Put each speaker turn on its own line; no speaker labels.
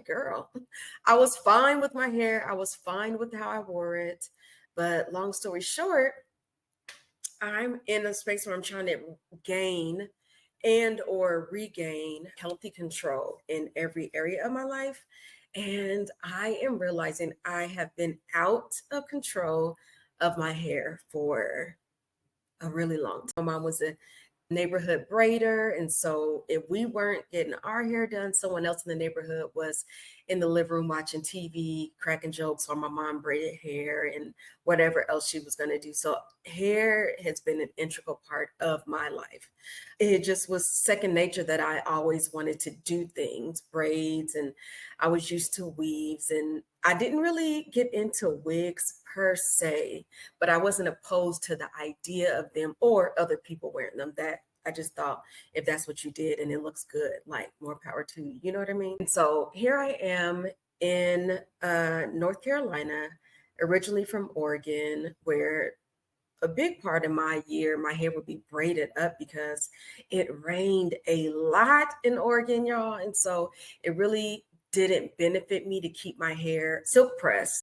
girl, I was fine with my hair. I was fine with how I wore it. But long story short, I'm in a space where I'm trying to gain and or regain healthy control in every area of my life. And I am realizing I have been out of control of my hair for a really long time. My mom was a neighborhood braider. And so if we weren't getting our hair done, someone else in the neighborhood was in the living room watching TV, cracking jokes on my mom braided hair and whatever else she was going to do. So hair has been an integral part of my life. It just was second nature that I always wanted to do things, braids, and I was used to weaves. And I didn't really get into wigs per se, but I wasn't opposed to the idea of them or other people wearing them. That I just thought if that's what you did and it looks good, like more power to you. You know what I mean? And so here I am in North Carolina, originally from Oregon, where a big part of my year, my hair would be braided up because it rained a lot in Oregon, y'all. And so it really didn't benefit me to keep my hair silk pressed.